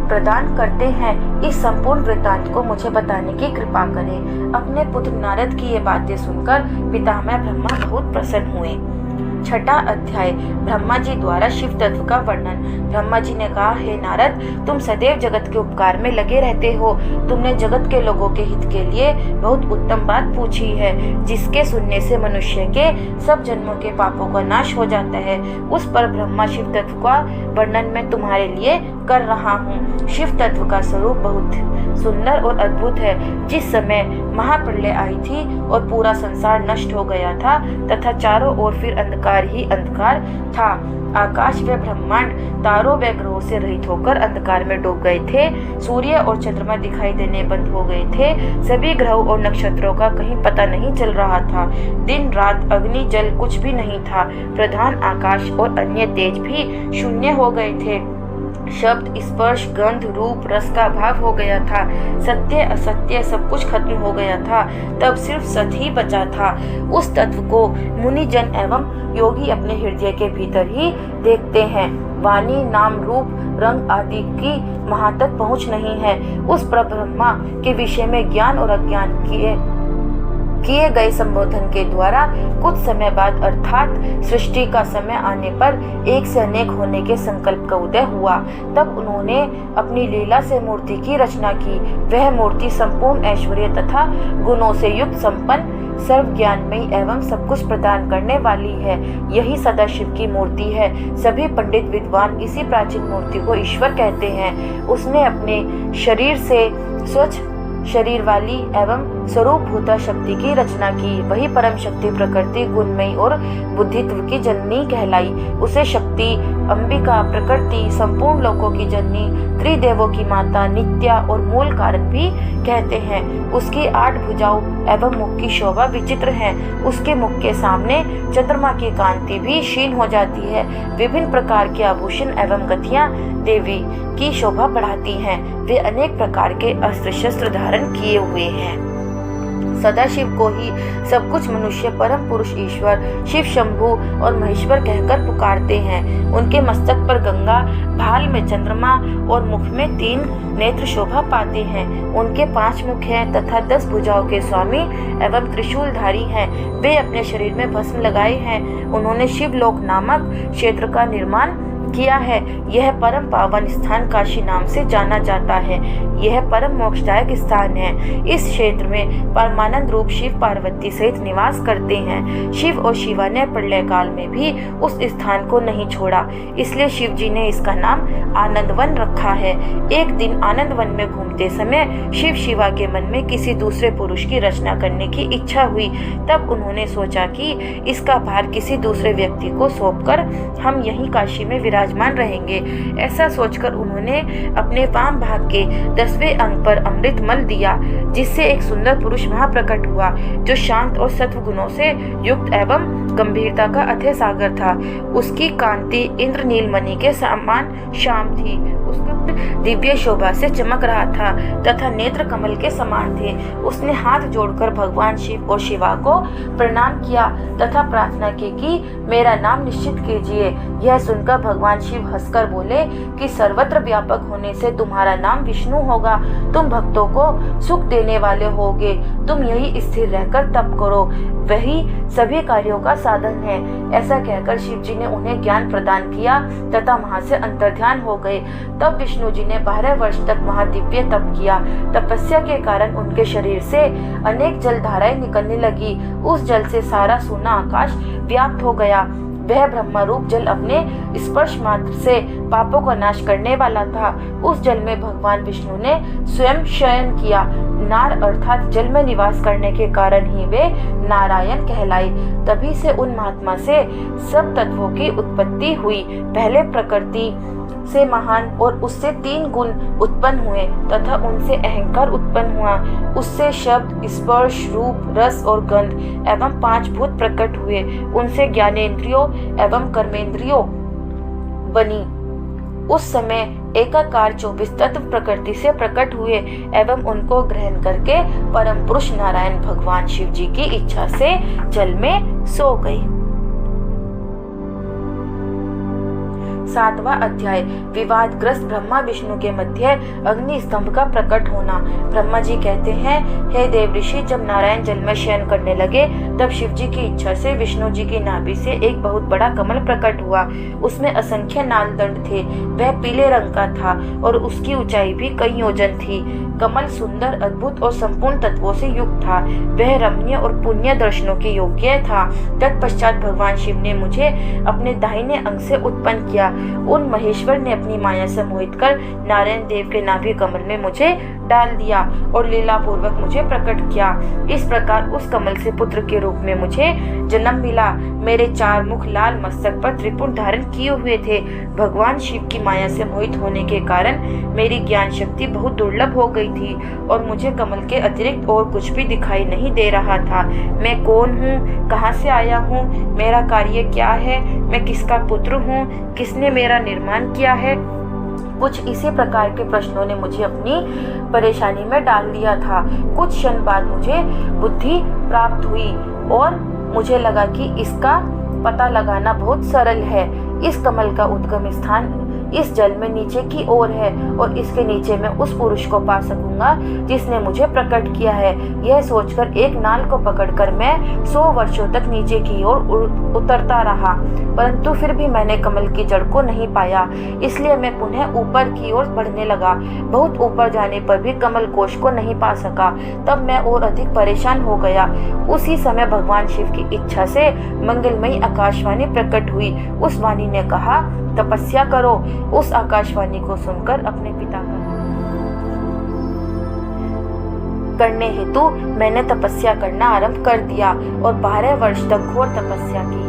प्रदान करते हैं, इस संपूर्ण वृत्तांत को मुझे बताने की कृपा करें। अपने पुत्र नारद की ये बातें सुनकर पितामह ब्रह्मा बहुत प्रसन्न हुए। छठा अध्याय, ब्रह्मा जी द्वारा शिव तत्व का वर्णन। ब्रह्मा जी ने कहा, हे नारद, तुम सदैव जगत के उपकार में लगे रहते हो। तुमने जगत के लोगों के हित के लिए बहुत उत्तम बात पूछी है, जिसके सुनने से मनुष्य के सब जन्मों के पापों का नाश हो जाता है। उस पर ब्रह्मा शिव तत्व का वर्णन मैं तुम्हारे लिए कर रहा हूँ। शिव तत्व का स्वरूप बहुत सुंदर और अद्भुत है। जिस समय महाप्रलय आई थी और पूरा संसार नष्ट हो गया था तथा चारों ओर फिर अंधकार ही अंधकार था, आकाश व ब्रह्मांड तारों व ग्रहों से रहित होकर अंधकार में डूब गए थे। सूर्य और चंद्रमा दिखाई देने बंद हो गए थे। सभी ग्रहों और नक्षत्रों का कहीं पता नहीं चल रहा था। दिन रात, अग्नि जल कुछ भी नहीं था। प्रधान आकाश और अन्य तेज भी शून्य हो गए थे। शब्द, स्पर्श, गंध, रूप, रस का अभाव हो गया था। सत्य असत्य सब कुछ खत्म हो गया था। तब सिर्फ सत ही बचा था। उस तत्व को मुनिजन एवं योगी अपने हृदय के भीतर ही देखते हैं। वाणी, नाम, रूप, रंग आदि की वहां तक पहुंच नहीं है। उस परब्रह्मा के विषय में ज्ञान और अज्ञान किए गए संबोधन के द्वारा कुछ समय बाद अर्थात सृष्टि का समय आने पर एक से अनेक होने के संकल्प का उदय हुआ। तब उन्होंने अपनी लीला से मूर्ति की रचना की। वह मूर्ति संपूर्ण ऐश्वर्य तथा गुणों से युक्त, संपन्न, सर्व ज्ञानमयी एवं सब कुछ प्रदान करने वाली है। यही सदाशिव की मूर्ति है। सभी पंडित विद्वान इसी प्राचीन मूर्ति को ईश्वर कहते हैं। उसने अपने शरीर से स्वच्छ शरीर वाली एवं स्वरूपभूता शक्ति की रचना की। वही परम शक्ति प्रकृति, गुणमयी और बुद्धित्व की जननी कहलाई। उसे शक्ति, अंबिका, प्रकृति, संपूर्ण लोकों की जननी, त्रिदेवों की माता, नित्या और मूल कारण भी कहते हैं। उसकी 8 भुजाओं एवं मुख की शोभा विचित्र है। उसके मुख के सामने चंद्रमा की कांति भी क्षीण हो जाती है। विभिन्न प्रकार के आभूषण एवं गतियां देवी की शोभा बढ़ाती हैं। वे अनेक प्रकार के अस्त्र शस्त्र धारण किए हुए हैं। सदाशिव को ही सब कुछ मनुष्य परम पुरुष ईश्वर शिव शंभु और महेश्वर कहकर पुकारते हैं। उनके मस्तक पर गंगा, भाल में चंद्रमा और मुख में 3 नेत्र शोभा पाते हैं। उनके 5 मुख हैं तथा 10 भुजाओं के स्वामी एवं त्रिशूलधारी हैं। वे अपने शरीर में भस्म लगाए हैं। उन्होंने शिवलोक नामक क्षेत्र का निर्माण किया है। यह परम पावन स्थान काशी नाम से जाना जाता है। यह परम मोक्षदायक स्थान है। इस क्षेत्र में परमानंद रूप शिव पार्वती सहित निवास करते हैं। शिव और शिवा ने प्रलय काल में भी उस स्थान को नहीं छोड़ा, इसलिए शिव जी ने इसका नाम आनंदवन रखा है। एक दिन आनंदवन में घूमते समय शिव शिवा के मन में किसी दूसरे पुरुष की रचना करने की इच्छा हुई। तब उन्होंने सोचा कि इसका भार किसी दूसरे व्यक्ति को सौंपकर हम यहीं काशी में विराजमान रहेंगे। ऐसा सोचकर उन्होंने अपने वाम भाग के 10वें अंग पर अमृत मल दिया, जिससे एक सुंदर पुरुष वहां प्रकट हुआ, जो शांत और सत्व गुणों से युक्त एवं गंभीरता का अथय सागर था। उसकी कांति इंद्रनील मणि के समान श्याम थी। उसका दिव्य शोभा से चमक रहा था तथा नेत्र कमल के समान थे। उसने हाथ जोड़कर भगवान शिव और शिवा को प्रणाम किया तथा प्रार्थना की कि मेरा नाम निश्चित कीजिए। यह सुनकर भगवान शिव हंसकर बोले कि सर्वत्र व्यापक होने से तुम्हारा नाम विष्णु होगा। तुम भक्तों को सुख देने वाले होगे। तुम यही स्थिर रहकर तप करो, वही सभी कार्यों का साधन है। ऐसा कहकर शिव जी ने उन्हें ज्ञान प्रदान किया तथा वहां से अंतर्ध्यान हो गए। तब विष्णु जी ने 12 वर्ष तक वहां दिव्य तप किया। तपस्या के कारण उनके शरीर से अनेक जल धाराएं निकलने लगी। उस जल से सारा सोना आकाश व्याप्त हो गया। वह ब्रह्मरूप जल अपने स्पर्श मात्र से पापों का नाश करने वाला था। उस जल में भगवान विष्णु ने स्वयं शयन किया। नार अर्थात जल में निवास करने के कारण ही वे नारायण कहलाए। तभी से उन महात्मा से सब तत्वों की उत्पत्ति हुई। पहले प्रकृति से महान और उससे 3 गुण उत्पन्न हुए तथा उनसे अहंकार उत्पन्न हुआ। उससे शब्द, स्पर्श, रूप, रस और गंध एवं 5 भूत प्रकट हुए। उनसे ज्ञानेंद्रियों एवं कर्मेंद्रियों बनी। उस समय एकाकार 24 तत्व प्रकृति से प्रकट हुए एवं उनको ग्रहण करके परम पुरुष नारायण भगवान शिव जी की इच्छा से जल में सो गए। 7वां अध्याय विवादग्रस्त ब्रह्मा विष्णु के मध्य अग्नि स्तंभ का प्रकट होना। ब्रह्मा जी कहते हैं, हे देव ऋषि, जब नारायण जल में शयन करने लगे तब शिव जी की इच्छा से विष्णु जी की नाभि से एक बहुत बड़ा कमल प्रकट हुआ। उसमें असंख्य नाल दंड थे। वह पीले रंग का था और उसकी ऊंचाई भी कई योजन थी। कमल सुंदर, अद्भुत और संपूर्ण तत्वों से युक्त था। वह रमणीय और पुण्य दर्शनों के योग्य था। तत्पश्चात भगवान शिव ने मुझे अपने दाहिने अंग से उत्पन्न किया। उन महेश्वर ने अपनी माया से मोहित कर नारायण देव के नाभि कमल में मुझे डाल दिया और लीला पूर्वक मुझे प्रकट किया। इस प्रकार उस कमल से पुत्र के रूप में मुझे जन्म मिला। मेरे 4 मुख लाल मस्तक पर त्रिपुर धारण किए हुए थे। भगवान शिव की माया से मोहित होने के कारण मेरी ज्ञान शक्ति बहुत दुर्लभ हो गई थी और मुझे कमल के अतिरिक्त और कुछ भी दिखाई नहीं दे रहा था। मैं कौन हूँ, कहाँ से आया हूँ, मेरा कार्य क्या है, मैं किसका पुत्र हूँ, किसने मेरा निर्माण किया है। कुछ इसी प्रकार के प्रश्नों ने मुझे अपनी परेशानी में डाल दिया था। कुछ क्षण बाद मुझे बुद्धि प्राप्त हुई और मुझे लगा कि इसका पता लगाना बहुत सरल है। इस कमल का उद्गम स्थान इस जल में नीचे की ओर है और इसके नीचे मैं उस पुरुष को पा सकूंगा जिसने मुझे प्रकट किया है। यह सोचकर एक नाल को पकड़कर मैं 100 वर्षों तक नीचे की ओर उतरता रहा, परंतु फिर भी मैंने कमल की जड़ को नहीं पाया। इसलिए मैं पुनः ऊपर की ओर बढ़ने लगा। बहुत ऊपर जाने पर भी कमल कोश को नहीं पा सका। तब मैं और अधिक परेशान हो गया। उसी समय भगवान शिव की इच्छा से मंगलमयी आकाशवाणी प्रकट हुई। उस वाणी ने कहा, तपस्या करो। उस आकाशवाणी को सुनकर अपने पिता का करने हेतु मैंने तपस्या करना आरंभ कर दिया और 12 वर्ष तक घोर तपस्या की।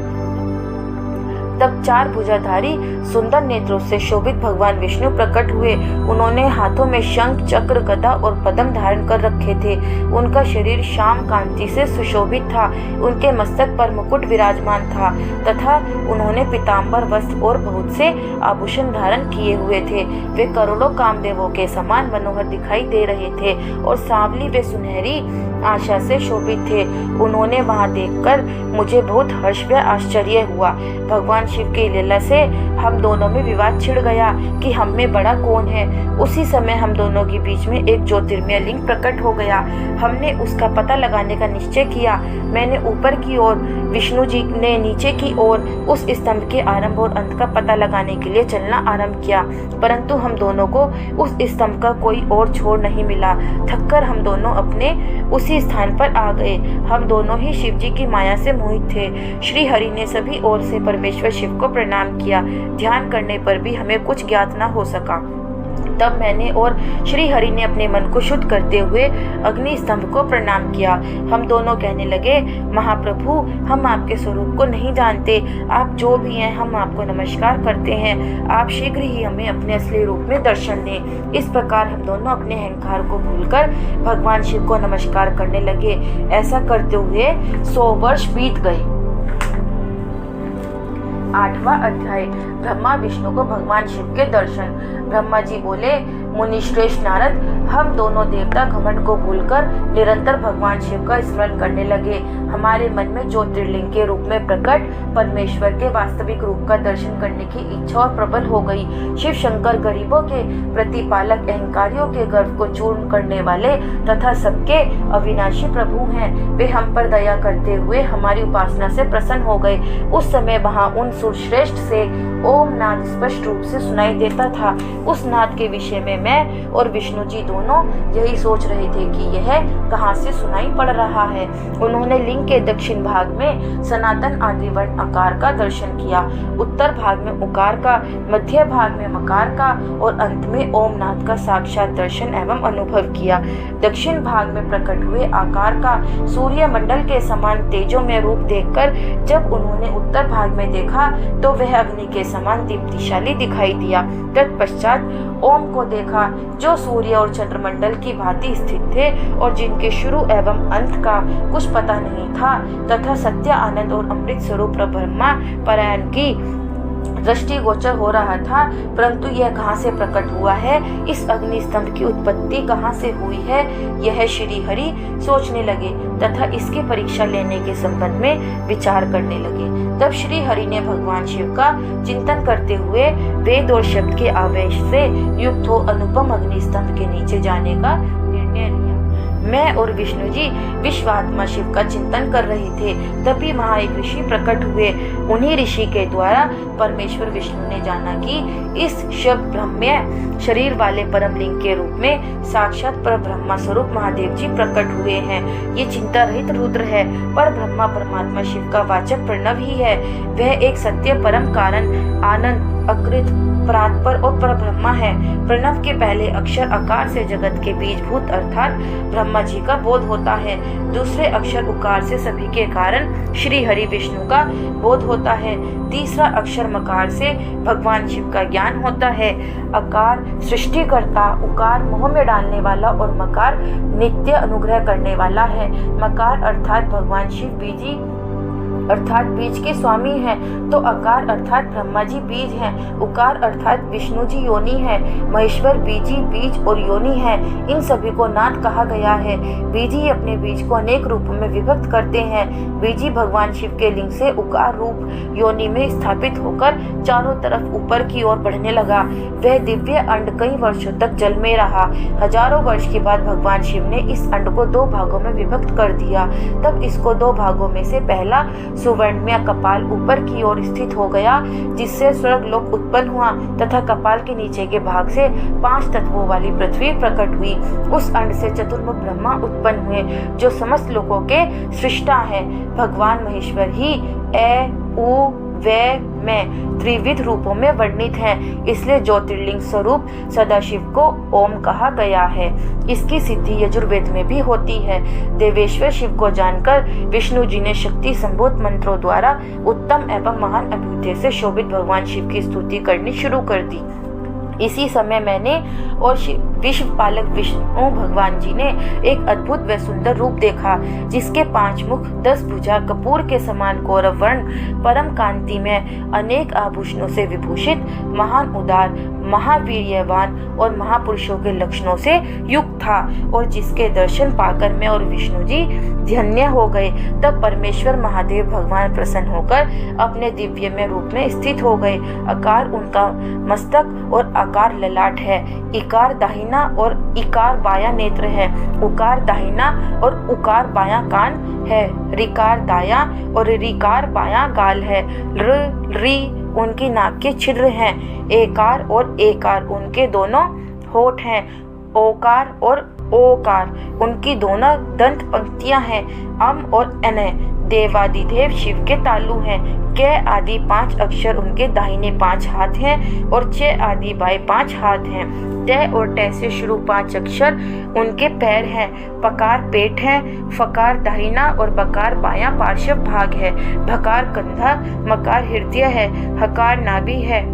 तब 4 भुजाधारी सुंदर नेत्रों से शोभित भगवान विष्णु प्रकट हुए। उन्होंने हाथों में शंख, चक्र, गदा और पद्म धारण कर रखे थे। उनका शरीर श्याम कांति से सुशोभित था। उनके मस्तक पर मुकुट विराजमान था तथा उन्होंने पीताम्बर वस्त्र और बहुत से आभूषण धारण किए हुए थे। वे करोड़ों कामदेवों के समान मनोहर दिखाई दे रहे थे और सांवली व सुनहरी आशा से शोभित थे। उन्होंने वहां देखकर मुझे बहुत हर्ष व आश्चर्य हुआ। भगवान शिव की लीला से हम दोनों में विवाद छिड़ गया कि हम में बड़ा कौन है। उसी समय हम दोनों के बीच में एक ज्योतिर्मय लिंग प्रकट हो गया। हमने उसका पता लगाने का निश्चय किया। मैंने ऊपर की ओर, विष्णु जी ने नीचे की ओर उस स्तंभ के आरंभ और अंत का पता लगाने के लिए चलना आरंभ किया, परंतु हम दोनों को उस स्तंभ का कोई और छोर नहीं मिला। थककर हम दोनों अपने उसी स्थान पर आ गए। हम दोनों ही शिव जी की माया से मोहित थे। श्री हरि ने सभी ओर से परमेश्वर शिव को प्रणाम किया। ध्यान करने पर भी हमें कुछ ज्ञात न हो सका। तब मैंने और श्री हरि ने अपने मन को शुद्ध करते हुए अग्नि स्तंभ को प्रणाम किया। हम दोनों कहने लगे, महाप्रभु, हम आपके स्वरूप को नहीं जानते। आप जो भी हैं, हम आपको नमस्कार करते हैं। आप शीघ्र ही हमें अपने असली रूप में दर्शन दें। इस प्रकार हम दोनों अपने अहंकार को भूलकर भगवान शिव को नमस्कार करने लगे। ऐसा करते हुए 100 वर्ष बीत गए। 8वां अध्याय, ब्रह्मा विष्णु को भगवान शिव के दर्शन। ब्रह्मा जी बोले, मुनि श्रेष्ठ नारद, हम दोनों देवता घमंड को भूलकर निरंतर भगवान शिव का स्मरण करने लगे। हमारे मन में ज्योतिर्लिंग के रूप में प्रकट परमेश्वर के वास्तविक रूप का दर्शन करने की इच्छा और प्रबल हो गई। शिव शंकर गरीबों के प्रतिपालक, अहंकारियों के गर्व को चूर्ण करने वाले तथा सबके अविनाशी प्रभु हैं। वे हम पर दया करते हुए हमारी उपासना से प्रसन्न हो गए। उस समय वहां उन सुरश्रेष्ठ से ओम नाद स्पष्ट रूप से सुनाई देता था। उस नाद के विषय में मैं और विष्णु जी दोनों यही सोच रहे थे कि यह कहाँ से सुनाई पड़ रहा है। उन्होंने लिंग के दक्षिण भाग में सनातन आदि वर्ण आकार का दर्शन किया, उत्तर भाग में उकार का, मध्य भाग में मकार का और अंत में ओम नाद का साक्षात दर्शन एवं अनुभव किया। दक्षिण भाग में प्रकट हुए आकार का सूर्य मंडल के समान तेजो में रूप देखकर जब उन्होंने उत्तर भाग में देखा तो वह अग्नि के समान दीप्तिशाली दिखाई दिया। तत्पश्चात ओम को देखा जो सूर्य और चंद्रमंडल की भांति स्थित थे और जिनके शुरू एवं अंत का कुछ पता नहीं था, तथा सत्य, आनंद और अमृत स्वरूप ब्रह्मा परायण की दृष्टि गोचर हो रहा था। परंतु यह कहाँ से प्रकट हुआ है, इस अग्नि स्तंभ की उत्पत्ति कहाँ से हुई है, यह श्री हरि सोचने लगे तथा इसकी परीक्षा लेने के संबंध में विचार करने लगे। तब श्री हरि ने भगवान शिव का चिंतन करते हुए वेद और शब्द के आवेश से युक्त हो अनुपम अग्नि स्तंभ के नीचे जाने का निर्णय लिया। मैं और विष्णु जी विश्वात्मा शिव का चिंतन कर रहे थे। तभी वहाँ एक ऋषि प्रकट हुए। उन्हीं ऋषि के द्वारा परमेश्वर विष्णु ने जाना कि इस शब्द ब्रह्म्य शरीर वाले परमलिंग के रूप में साक्षात पर ब्रह्मा स्वरूप महादेव जी प्रकट हुए हैं। ये चिंता रहित रुद्र है, पर ब्रह्मा परमात्मा शिव का वाचक प्रणव ही है। वह एक सत्य परम कारण, आनंद, अकृत, परात्पर और परब्रह्मा है। प्रणव के पहले अक्षर अकार से जगत के बीजभूत अर्थात ब्रह्मा जी का बोध होता है। दूसरे अक्षर उकार से सभी के कारण श्री हरि विष्णु का बोध होता है। तीसरा अक्षर मकार से भगवान शिव का ज्ञान होता है। अकार सृष्टिकर्ता, उकार मोह में डालने वाला और मकार नित्य अनुग्रह करने वाला है। मकार अर्थात भगवान शिव बीजी अर्थात बीज के स्वामी हैं, तो अकार अर्थात ब्रह्मा जी बीज हैं। उकार अर्थात विष्णु जी योनि है। महेश्वर बीजी, बीज और योनि है। इन सभी को नाथ कहा गया है। बीजी अपने बीज को अनेक रूपों में विभक्त करते हैं। बीजी भगवान शिव के लिंग से उकार रूप योनि में स्थापित होकर चारों तरफ ऊपर की ओर बढ़ने लगा। वह दिव्य अंड कई वर्षों तक जल में रहा। हजारों वर्ष के बाद भगवान शिव ने इस अंड को 2 भागों में विभक्त कर दिया। तब इसको 2 भागों में से पहला सुवर्णमय कपाल ऊपर की ओर स्थित हो गया, जिससे स्वर्ग लोक उत्पन्न हुआ तथा कपाल के नीचे के भाग से 5 तत्वों वाली पृथ्वी प्रकट हुई। उस अंड से चतुर्मुख ब्रह्मा उत्पन्न हुए, जो समस्त लोकों के सृष्टा है। भगवान महेश्वर ही उ व में त्रिविध रूपों में वर्णित हैं, इसलिए ज्योतिर्लिंग स्वरूप सदाशिव को ओम कहा गया है। इसकी सिद्धि यजुर्वेद में भी होती है। देवेश्वर शिव को जानकर विष्णु जी ने शक्ति संभूत मंत्रों द्वारा उत्तम एवं महान अभ्युदय से शोभित भगवान शिव की स्तुति करनी शुरू कर दी। इसी समय मैंने और विश्व पालक विष्णु भगवान जी ने एक अद्भुत व सुंदर रूप देखा, जिसके 5 मुख 10 भुजा कपूर के समान गौरव वर्ण परम कांति में अनेक आभूषणों से विभूषित महान उदार महावीर्यवान और महापुरुषों के लक्षणों से युक्त था, और जिसके दर्शन पाकर मैं और विष्णु जी धन्य हो गए। तब परमेश्वर महादेव भगवान प्रसन्न होकर अपने दिव्यमय रूप में स्थित हो गए। आकार उनका मस्तक और आकार ललाट है। इकार दाहिना और इकार बायां नेत्र है। उकार दाहिना और उकार बायां कान है। रिकार दायां और रिकार बायां गाल है। री उनकी नाक के छिद्र हैं। एकार और एकार उनके दोनों होठ हैं। ओकार और ओकार उनकी दोनों दंत पंक्तियां हैं। अम और अन देवादिदेव शिव के तालु हैं। क आदि 5 अक्षर उनके दाहिने 5 हाथ हैं और च आदि बाएं 5 हाथ हैं। त और ट से शुरू 5 अक्षर उनके पैर हैं। पकार पेट है। फकार दाहिना और बकार बायां पार्श्व भाग है। भकार कंधा, मकार हृदय है। हकार नाभि है।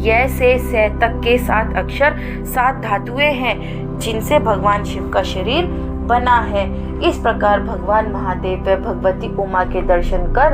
य से स तक के 7 अक्षर 7 धातुएं हैं, जिनसे भगवान शिव का शरीर बना है। इस प्रकार भगवान महादेव व भगवती उमा के दर्शन कर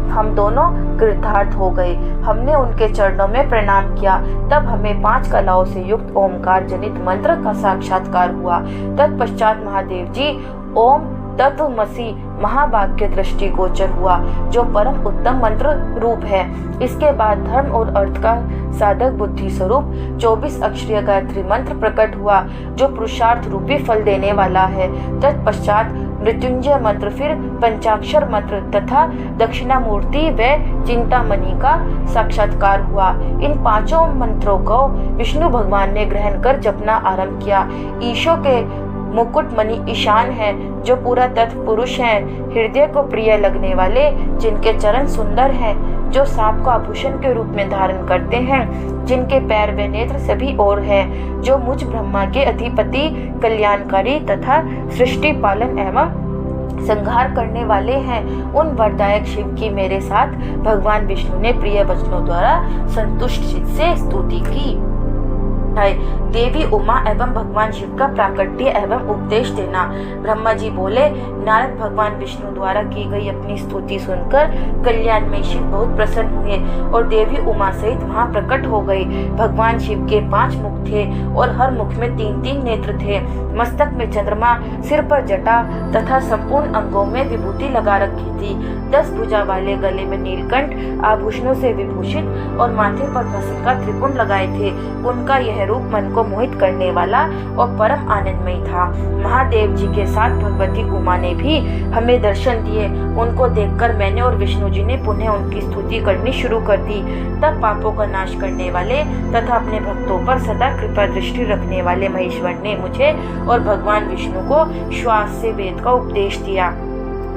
हम दोनों कृतार्थ हो गए। हमने उनके चरणों में प्रणाम किया। तब हमें 5 कलाओं से युक्त ओमकार जनित मंत्र का साक्षात्कार हुआ। तत्पश्चात महादेव जी ओम तत्वमसि महावाक्य दृष्टि गोचर हुआ, जो परम उत्तम मंत्र रूप है। इसके बाद धर्म और अर्थ का साधक बुद्धि स्वरूप 24 अक्षरीय गायत्री मंत्र प्रकट हुआ, जो पुरुषार्थ रूपी फल देने वाला है। तत्पश्चात मृत्युंजय मंत्र, फिर पंचाक्षर मंत्र तथा दक्षिणामूर्ति व चिंतामणि का साक्षात्कार हुआ। इन 5 मंत्रों को विष्णु भगवान ने ग्रहण कर जपना आरंभ किया। ईशो के मुकुटमणि ईशान है, जो पूरा तत्व पुरुष है, हृदय को प्रिय लगने वाले, जिनके चरण सुंदर हैं, जो सांप को आभूषण के रूप में धारण करते हैं, जिनके पैर व नेत्र सभी ओर हैं, जो मुझ ब्रह्मा के अधिपति, कल्याणकारी तथा सृष्टि पालन एवं संहार करने वाले हैं। उन वरदायक शिव की मेरे साथ भगवान विष्णु ने प्रिय वचनों द्वारा संतुष्ट चित्त से स्तुति की। देवी उमा एवं भगवान शिव का प्राकट्य एवं उपदेश देना। ब्रह्मा जी बोले, नारद भगवान विष्णु द्वारा की गई अपनी स्तुति सुनकर कल्याण में शिव बहुत प्रसन्न हुए और देवी उमा सहित वहां प्रकट हो गए। भगवान शिव के 5 मुख थे और हर मुख में 3-3 नेत्र थे। मस्तक में चंद्रमा, सिर पर जटा तथा संपूर्ण अंगों में विभूति लगा रखी थी। 10 भुजा वाले गले में नीलकंठ आभूषणों से विभूषित और माथे पर भस्म का त्रिपुंड लगाए थे। उनका यह रूप मन को मोहित करने वाला और परम आनंदमय था। महादेव जी के साथ भगवती उमा ने भी हमें दर्शन दिए। उनको देखकर मैंने और विष्णु जी ने पुनः उनकी स्तुति करनी शुरू कर दी। तब पापों का नाश करने वाले तथा अपने भक्तों पर सदा कृपा दृष्टि रखने वाले महेश्वर ने मुझे और भगवान विष्णु को श्वास से वेद का उपदेश दिया।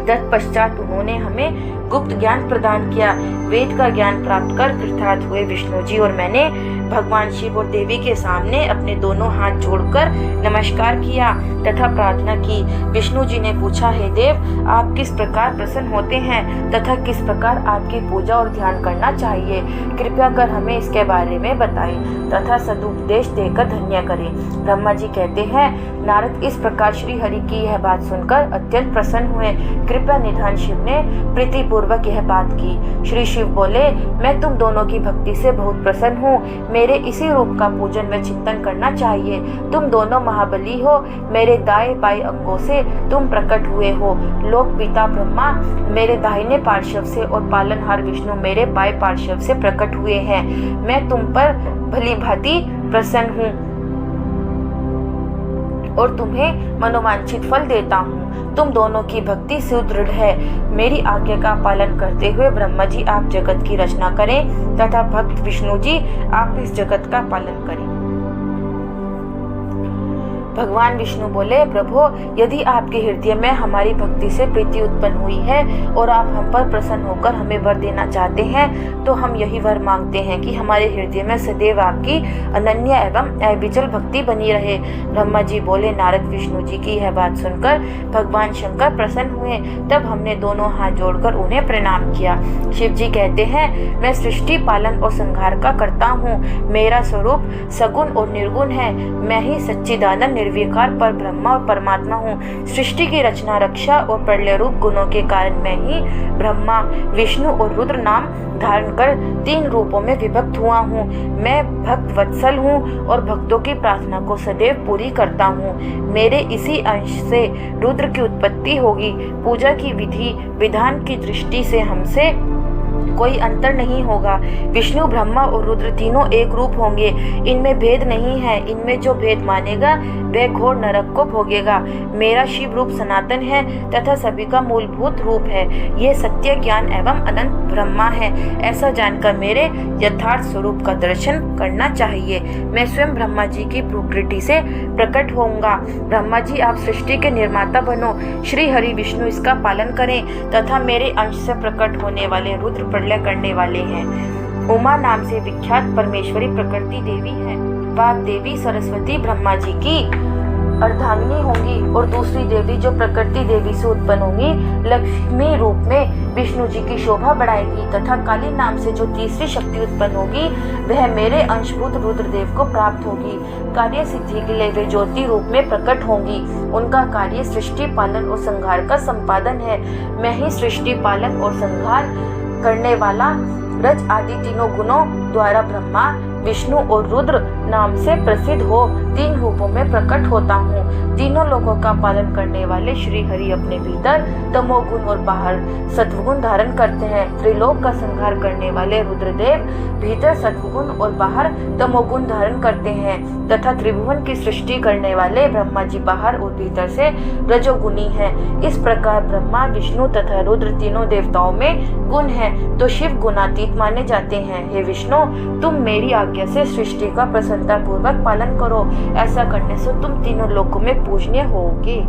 तत्पश्चात उन्होंने हमें गुप्त ज्ञान प्रदान किया। वेद का ज्ञान प्राप्त कर कृतार्थ हुए विष्णु जी और मैंने भगवान शिव और देवी के सामने अपने दोनों हाथ जोड़कर नमस्कार किया तथा प्रार्थना की। विष्णु जी ने पूछा, हे देव, आप किस प्रकार प्रसन्न होते हैं तथा किस प्रकार आपकी पूजा और ध्यान करना चाहिए? कृपया कर हमें इसके बारे में बताएं तथा सदुपदेश देकर धन्य करें। ब्रह्मा जी कहते हैं, नारद इस प्रकार श्री हरि की यह बात सुनकर अत्यंत प्रसन्न हुए। कृपया निधान शिव ने प्रीतिपूर्वक यह बात की। श्री शिव बोले, मैं तुम दोनों की भक्ति से बहुत प्रसन्न हूँ। मेरे इसी रूप का पूजन व चिंतन करना चाहिए। तुम दोनों महाबली हो। मेरे दाएं बाएं अंगों से तुम प्रकट हुए हो। लोक पिता ब्रह्मा मेरे दाहिने पार्श्व से और पालनहार विष्णु मेरे बाएं पार्श्व से प्रकट हुए हैं। मैं तुम पर भली भांति प्रसन्न हूँ और तुम्हें मनोवांछित फल देता हूँ। तुम दोनों की भक्ति सुदृढ़ है। मेरी आज्ञा का पालन करते हुए ब्रह्मा जी आप जगत की रचना करें तथा भक्त विष्णु जी आप इस जगत का पालन करें। भगवान विष्णु बोले, प्रभु यदि आपके हृदय में हमारी भक्ति से प्रीति उत्पन्न हुई है और आप हम पर प्रसन्न होकर हमें वर देना चाहते हैं तो हम यही वर मांगते हैं कि हमारे हृदय में सदैव आपकी अनन्य एवं अविचल भक्ति बनी रहे। ब्रह्मा जी बोले, नारद विष्णु जी की यह बात सुनकर भगवान शंकर प्रसन्न हुए। तब हमने दोनों हाथ जोड़कर उन्हें प्रणाम किया। शिव जी कहते हैं, मैं सृष्टि पालन और संहार का करता हूँ। मेरा स्वरूप सगुण और निर्गुण है। मैं ही सच्चिदानंद निर्विकार पर ब्रह्मा और परमात्मा हूँ। सृष्टि की रचना, रक्षा और प्रलय रूप गुणों के कारण मैं ही ब्रह्मा, विष्णु और रुद्र नाम धारण कर 3 रूपों में विभक्त हुआ हूँ। मैं भक्त वत्सल हूँ और भक्तों की प्रार्थना को सदैव पूरी करता हूँ। मेरे इसी अंश से रुद्र की उत्पत्ति होगी। पूजा की विधि विधान की दृष्टि से हमसे कोई अंतर नहीं होगा। विष्णु, ब्रह्मा और रुद्र तीनों एक रूप होंगे। इनमें भेद नहीं है। इनमें जो भेद मानेगा वह घोर नरक को भोगेगा। मेरा शिव रूप सनातन है तथा सभी का मूलभूत रूप है। ये सत्य, ज्ञान एवं अनंत ब्रह्मा है। ऐसा जानकर मेरे यथार्थ स्वरूप का दर्शन करना चाहिए। मैं स्वयं ब्रह्मा जी की प्रकृति से प्रकट होऊंगा। ब्रह्मा जी, आप सृष्टि के निर्माता बनो। श्री हरि विष्णु इसका पालन करें तथा मेरे अंश से प्रकट होने वाले रुद्र प्रलय करने वाले हैं। उमा नाम से विख्यात परमेश्वरी प्रकृति देवी है। वाग देवी सरस्वती ब्रह्मा जी की अर्धांगिनी होंगी और दूसरी देवी जो प्रकृति देवी से उत्पन्न होंगी लक्ष्मी रूप में विष्णु जी की शोभा बढ़ाएगी तथा काली नाम से जो तीसरी शक्ति उत्पन्न होगी वह मेरे अंशभूत रुद्रदेव को प्राप्त होगी। कार्य सिद्धि के लिए वे ज्योति रूप में प्रकट होंगी। उनका कार्य सृष्टि पालन और संहार का संपादन है। मैं ही सृष्टि पालन और संहार करने वाला रज आदि तीनों गुणों द्वारा ब्रह्मा, विष्णु और रुद्र नाम से प्रसिद्ध हो 3 रूपों में प्रकट होता हूँ। तीनों लोगों का पालन करने वाले श्री हरि अपने भीतर तमोगुण और बाहर सत्वगुण धारण करते हैं। त्रिलोक का संहार करने वाले रुद्रदेव भीतर सत्वगुण और बाहर तमोगुण धारण करते हैं तथा त्रिभुवन की सृष्टि करने वाले ब्रह्मा जी बाहर और भीतर से रजोगुणी हैं। इस प्रकार ब्रह्मा, विष्णु तथा रुद्र तीनों देवताओं में गुण हैं तो शिव गुणातीत माने जाते हैं। हे विष्णु, तुम मेरी आज्ञा से सृष्टि का प्रसन्नता पूर्वक पालन करो। ऐसा करने से तुम तीनों लोकों में पूजनीय होगे।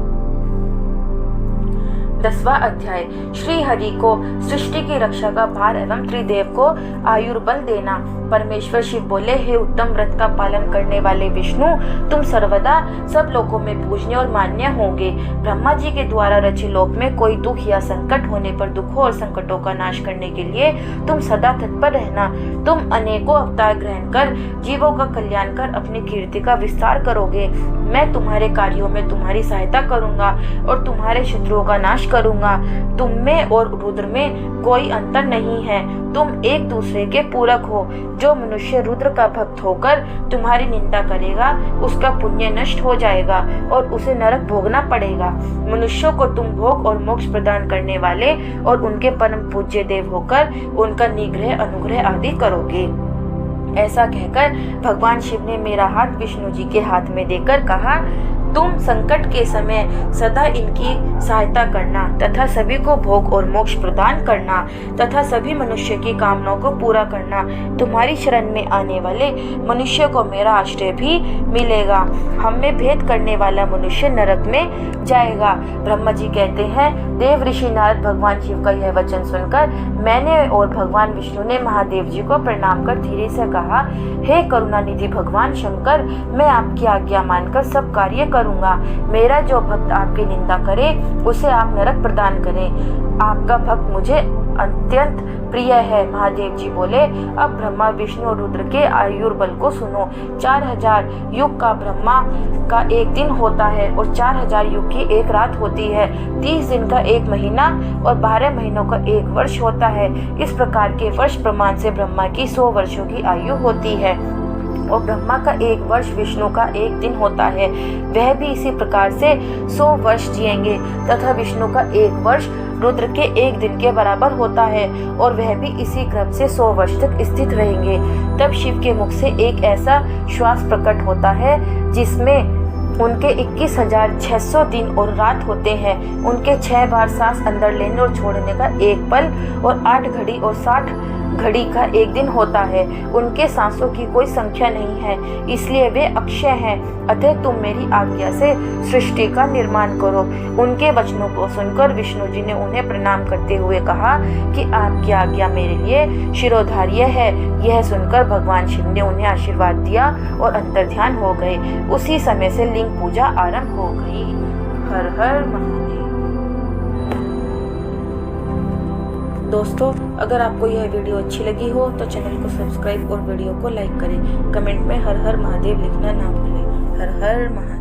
10वां अध्याय। श्री हरि को सृष्टि की रक्षा का भार एवं त्रिदेव को आयुर्बल देना। परमेश्वर शिव बोले, हे उत्तम व्रत का पालन करने वाले विष्णु, तुम सर्वदा सब लोगों में पूजनीय और मान्य होंगे। ब्रह्मा जी के द्वारा रचे लोक में कोई दुख या संकट होने पर दुखों और संकटों का नाश करने के लिए तुम सदा तत्पर रहना। तुम अनेकों अवतार ग्रहण कर जीवों का कल्याण कर अपनी कीर्ति का विस्तार करोगे। मैं तुम्हारे कार्यों में तुम्हारी सहायता करूंगा और तुम्हारे शत्रुओं का नाश करूंगा। तुम में और रुद्र में कोई अंतर नहीं है। तुम एक दूसरे के पूरक हो। जो मनुष्य रुद्र का भक्त होकर तुम्हारी निंदा करेगा उसका पुण्य नष्ट हो जाएगा और उसे नरक भोगना पड़ेगा। मनुष्यों को तुम भोग और मोक्ष प्रदान करने वाले और उनके परम पूज्य देव होकर उनका निग्रह, अनुग्रह आदि करोगे। ऐसा कहकर भगवान शिव ने मेरा हाथ विष्णु जी के हाथ में देकर कहा, तुम संकट के समय सदा इनकी सहायता करना तथा सभी को भोग और मोक्ष प्रदान करना तथा सभी मनुष्य की कामनाओं को पूरा करना। तुम्हारी शरण में आने वाले मनुष्य को मेरा आश्रय भी मिलेगा। हम में भेद करने वाला मनुष्य नरक में जाएगा। ब्रह्मा जी कहते हैं, देव ऋषि नारद भगवान शिव का यह वचन सुनकर मैंने और भगवान विष्णु ने महादेव जी को प्रणाम कर धीरे से कहा, हे करुणानिधि भगवान शंकर, मैं आपकी आज्ञा मानकर सब कार्य करूंगा। मेरा जो भक्त आपकी निंदा करे उसे आप नरक प्रदान करें। आपका भक्त मुझे अत्यंत प्रिय है। महादेव जी बोले, अब ब्रह्मा, विष्णु और रुद्र के आयुर्बल को सुनो। 4000 युग का ब्रह्मा का एक दिन होता है और 4000 युग की एक रात होती है। 30 दिन का एक महीना और 12 महीनों का एक वर्ष होता है। इस प्रकार के वर्ष प्रमाण से ब्रह्मा की 100 वर्षों की आयु होती है और ब्रह्मा का एक वर्ष विष्णु का एक दिन होता है। वह भी इसी प्रकार से 100 वर्ष जिएंगे तथा विष्णु का एक वर्ष रुद्र के एक दिन के बराबर होता है और वह भी इसी क्रम से 100 वर्ष तक स्थित रहेंगे। तब शिव के मुख से एक ऐसा श्वास प्रकट होता है जिसमें उनके 21,600 दिन और रात होते हैं। उनके 6 बार सांस अंदर लेने और छोड़ने का एक पल और 8 घड़ी और 60 घड़ी का एक दिन होता है। उनके सांसों की कोई संख्या नहीं है, इसलिए वे अक्षय हैं। अतः तुम मेरी आज्ञा से सृष्टि का निर्माण करो। उनके वचनों को सुनकर विष्णु जी ने उन्हें प्रणाम करते हुए कहा कि आपकी आज्ञा मेरे लिए शिरोधार्य है। यह सुनकर भगवान शिव ने उन्हें आशीर्वाद दिया और अंतर्ध्यान हो गए। उसी समय से लिंग पूजा आरंभ हो गई। हर हर महादेव। दोस्तों, अगर आपको यह वीडियो अच्छी लगी हो तो चैनल को सब्सक्राइब और वीडियो को लाइक करें। कमेंट में हर हर महादेव लिखना ना भूलें। हर हर महादेव।